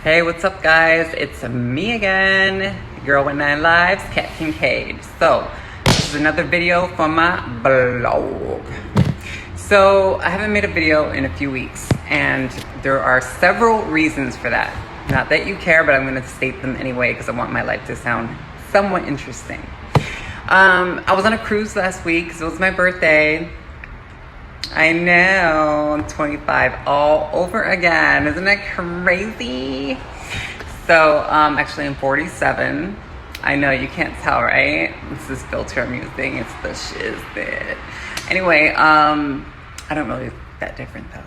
Hey, what's up, guys? It's me again, girl with 9 lives, Cat Kincaid. So, this is another video for my blog. So, I haven't made a video in a few weeks, and there are several reasons for that. Not that you care, but I'm going to state them anyway because I want my life to sound somewhat interesting. I was on a cruise last week because it was my birthday. I know, I'm 25 all over again. Isn't that crazy? So, actually I'm 47. I know you can't tell, right? This is filter I'm using. It's the shiz bit. Anyway, I don't really that different though.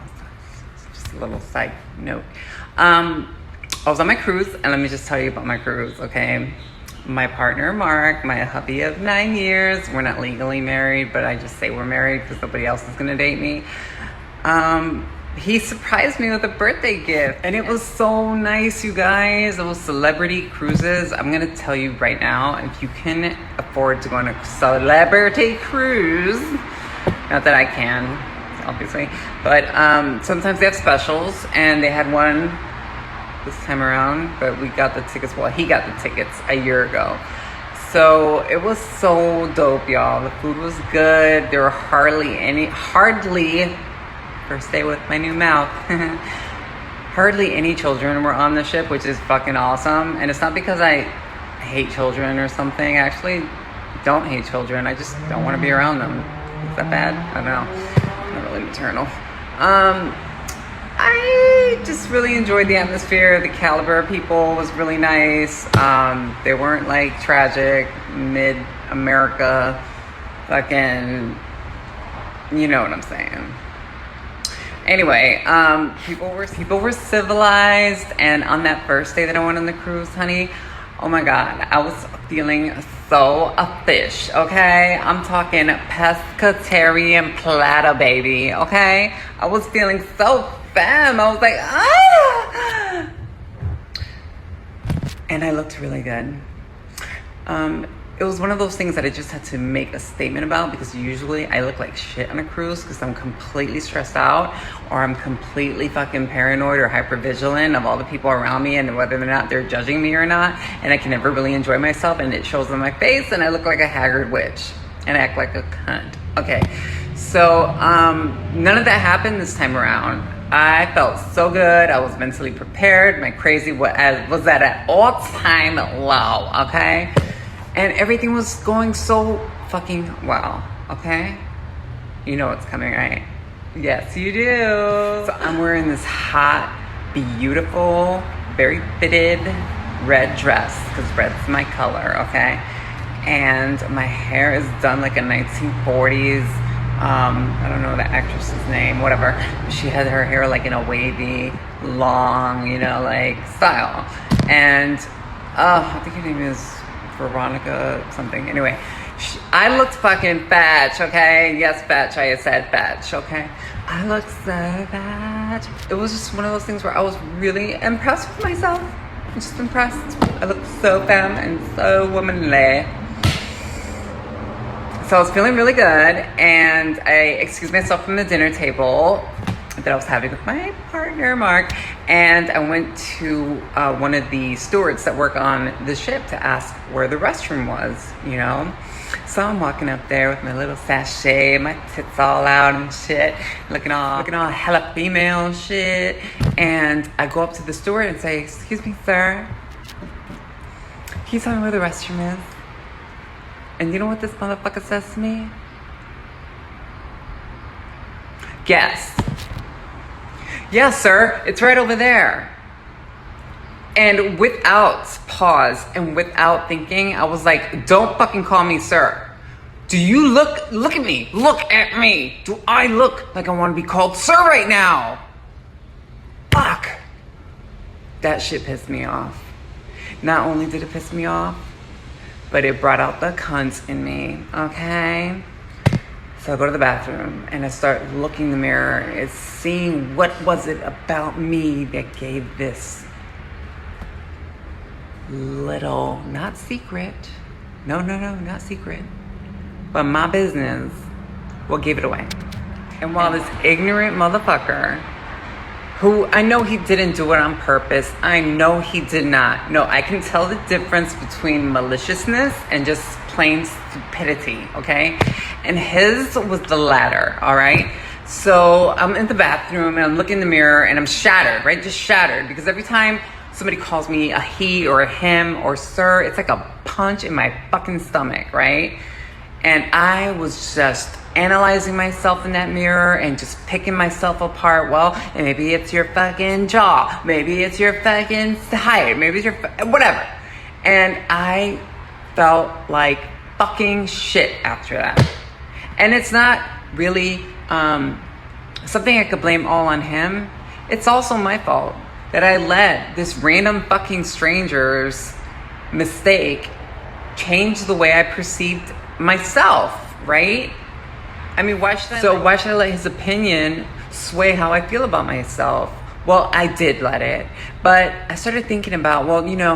It's just a little side note. I was on my cruise, and let me just tell you about my cruise, okay? My partner, Mark, my hubby of 9 years. We're not legally married, but I just say we're married because nobody else is gonna date me. He surprised me with a birthday gift, and it was so nice, you guys. It was celebrity cruises. I'm gonna tell you right now, if you can afford to go on a celebrity cruise, not that I can, obviously, but sometimes they have specials, and they had one this time around, but we got the tickets. Well, he got the tickets a year ago. So it was so dope, y'all. The food was good. There were hardly, first day with my new mouth, hardly any children were on the ship, which is fucking awesome. And it's not because I hate children or something. I actually don't hate children. I just don't want to be around them. Is that bad? I don't know. I'm not really maternal. I just really enjoyed the atmosphere. The caliber of people was really nice. They weren't like tragic, mid-America, fucking, you know what I'm saying. Anyway, people were civilized, and on that first day that I went on the cruise, honey, oh my God, I was feeling so a fish, okay? I'm talking pescatarian platter, baby, okay? I was feeling so femme. I was like, ah! And I looked really good. It was one of those things that I just had to make a statement about, because usually I look like shit on a cruise because I'm completely stressed out, or I'm completely fucking paranoid or hypervigilant of all the people around me and whether or not they're judging me or not, and I can never really enjoy myself, and it shows on my face, and I look like a haggard witch and I act like a cunt. Okay, so none of that happened this time around. I felt so good. I was mentally prepared. My crazy was at an all-time low, okay? And everything was going so fucking well, okay? You know what's coming, right? Yes, you do. So I'm wearing this hot, beautiful, very fitted red dress, because red's my color, okay? And my hair is done like a 1940s, I don't know the actress's name, whatever. She had her hair like in a wavy, long, you know, like style. And I think her name is Veronica something. Anyway, I looked fucking fatch, okay? Yes, fatch. I said fatch, okay? I looked so fatch. It was just one of those things where I was really impressed with myself. I'm just impressed. I looked so femme and so womanly. So I was feeling really good, and I excused myself from the dinner table that I was having with my partner, Mark, and I went to one of the stewards that work on the ship to ask where the restroom was, you know? So I'm walking up there with my little sachet, my tits all out and shit, looking all hella female and shit, and I go up to the steward and say, "Excuse me, sir, can you tell me where the restroom is?" And you know what this motherfucker says to me? Guess. "Yes, sir, it's right over there." And without pause and without thinking, I was like, "Don't fucking call me sir. Do you look at me. Look at me. Do I look like I want to be called sir right now?" Fuck. That shit pissed me off. Not only did it piss me off, but it brought out the cunt in me, okay? So I go to the bathroom and I start looking in the mirror. It's seeing what was it about me that gave this little, not secret, no, not secret, but my business, what gave it away. And while this ignorant motherfucker who I know he didn't do it on purpose. I know he did not. No, I can tell the difference between maliciousness and just plain stupidity, okay? And his was the latter, all right? So I'm in the bathroom and I'm looking in the mirror and I'm shattered, right? Just shattered, because every time somebody calls me a he or a him or sir, it's like a punch in my fucking stomach, right? And I was just analyzing myself in that mirror and just picking myself apart. Well, and maybe it's your fucking jaw. Maybe it's your fucking height. Maybe it's your whatever. And I felt like fucking shit after that. And it's not really something I could blame all on him. It's also my fault that I let this random fucking stranger's mistake change the way I perceived myself, right? I mean, why should I let his opinion sway how I feel about myself? Well, I did let it, but I started thinking about, well, you know,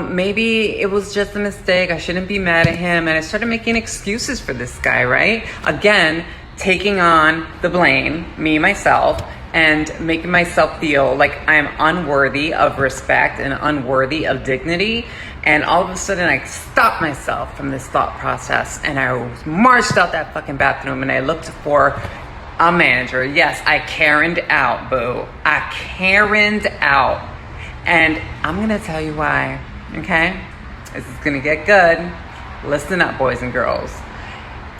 maybe it was just a mistake. I shouldn't be mad at him. And I started making excuses for this guy, right? Again, taking on the blame, me, myself, and making myself feel like I'm unworthy of respect and unworthy of dignity. And all of a sudden I stopped myself from this thought process and I marched out that fucking bathroom and I looked for a manager. Yes, I Karen'd out, boo. I Karen'd out. And I'm gonna tell you why, okay? This is gonna get good. Listen up, boys and girls.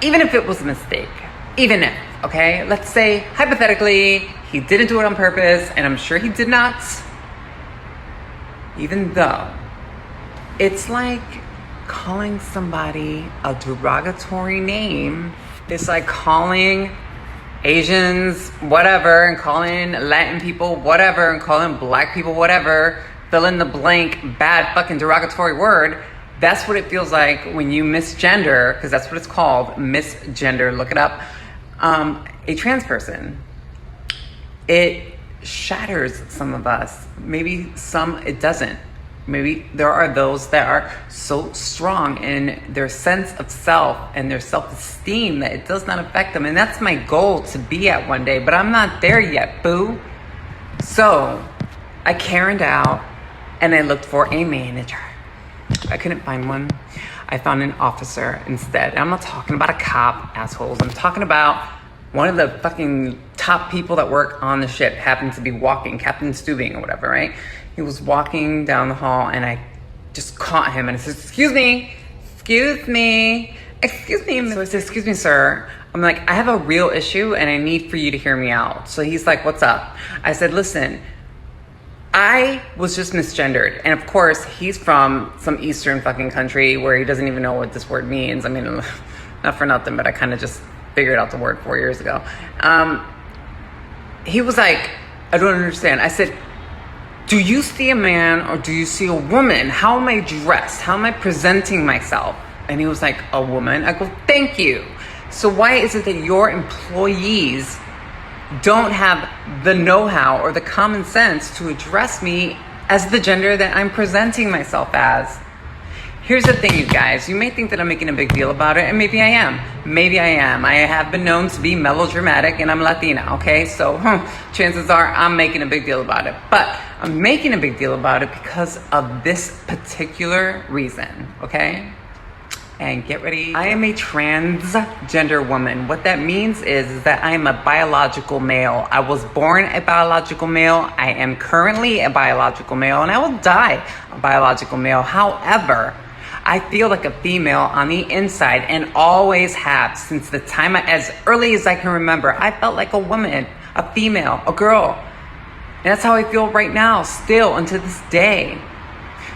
Even if it was a mistake, even if, okay? Let's say, hypothetically, he didn't do it on purpose, and I'm sure he did not. Even though, it's like calling somebody a derogatory name. It's like calling Asians whatever, and calling Latin people whatever, and calling black people whatever, fill in the blank bad fucking derogatory word. That's what it feels like when you misgender, because that's what it's called, misgender, look it up, a trans person. It shatters some of us. Maybe some it doesn't. Maybe there are those that are so strong in their sense of self and their self-esteem that it does not affect them. And that's my goal to be at one day, but I'm not there yet, boo. So I Karen'd out and I looked for a manager. I couldn't find one. I found an officer instead. And I'm not talking about a cop, assholes. I'm talking about one of the fucking top people that work on the ship happened to be walking, Captain Stubing or whatever, right? He was walking down the hall and I just caught him and I said, excuse me. So I said, excuse me, sir. I'm like, I have a real issue and I need for you to hear me out. So he's like, what's up? I said, listen, I was just misgendered. And of course, he's from some Eastern fucking country where he doesn't even know what this word means. I mean, not for nothing, but I kind of just figured out the word 4 years ago. He was like, I don't understand. I said, do you see a man or do you see a woman? How am I dressed? How am I presenting myself? And he was like, a woman. I go, thank you. So why is it that your employees don't have the know-how or the common sense to address me as the gender that I'm presenting myself as? Here's the thing, you guys. You may think that I'm making a big deal about it, and maybe I am. Maybe I am. I have been known to be melodramatic, and I'm Latina, okay? So chances are I'm making a big deal about it. But I'm making a big deal about it because of this particular reason, okay? And get ready. I am a transgender woman. What that means is that I am a biological male. I was born a biological male. I am currently a biological male, and I will die a biological male. However, I feel like a female on the inside and always have since the time as early as I can remember. I felt like a woman, a female, a girl. And that's how I feel right now, still until this day.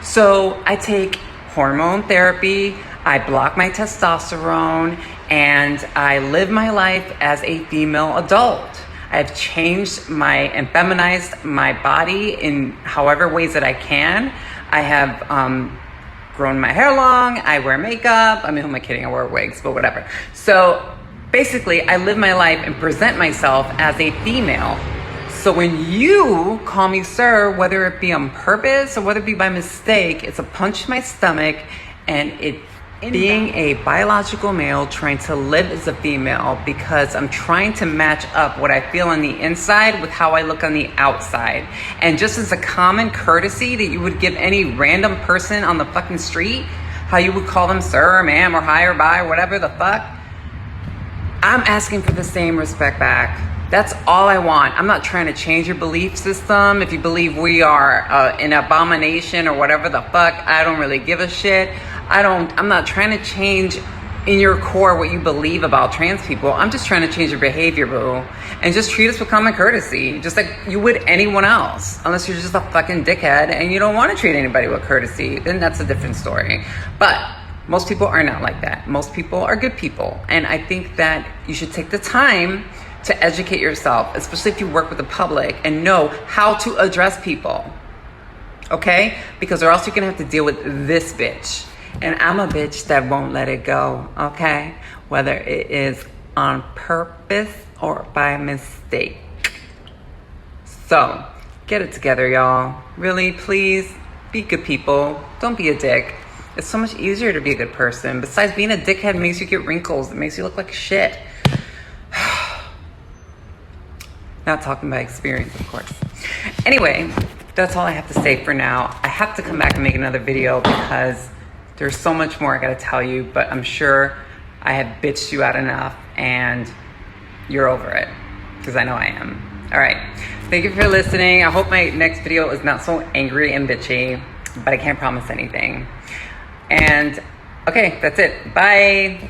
So I take hormone therapy, I block my testosterone, and I live my life as a female adult. I've changed and feminized my body in however ways that I can. I have grown my hair long, I wear makeup. I mean, who am I kidding? I wear wigs, but whatever. So basically, I live my life and present myself as a female. So when you call me sir, whether it be on purpose or whether it be by mistake, it's a punch in my stomach and it being a biological male trying to live as a female because I'm trying to match up what I feel on the inside with how I look on the outside. And just as a common courtesy that you would give any random person on the fucking street, how you would call them sir or ma'am or hi or bye or whatever the fuck, I'm asking for the same respect back. That's all I want. I'm not trying to change your belief system. If you believe we are an abomination or whatever the fuck, I don't really give a shit. I'm not trying to change in your core what you believe about trans people. I'm just trying to change your behavior, boo. And just treat us with common courtesy, just like you would anyone else. Unless you're just a fucking dickhead and you don't want to treat anybody with courtesy, then that's a different story. But most people are not like that. Most people are good people. And I think that you should take the time to educate yourself, especially if you work with the public, and know how to address people. Okay? Because or else you're gonna have to deal with this bitch. And I'm a bitch that won't let it go, okay? Whether it is on purpose or by mistake. So, get it together, y'all. Really, please, be good people. Don't be a dick. It's so much easier to be a good person. Besides, being a dickhead makes you get wrinkles. It makes you look like shit. Not talking by experience, of course. Anyway, that's all I have to say for now. I have to come back and make another video because there's so much more I gotta tell you, but I'm sure I have bitched you out enough and you're over it, because I know I am. All right, thank you for listening. I hope my next video is not so angry and bitchy, but I can't promise anything. And okay, that's it. Bye.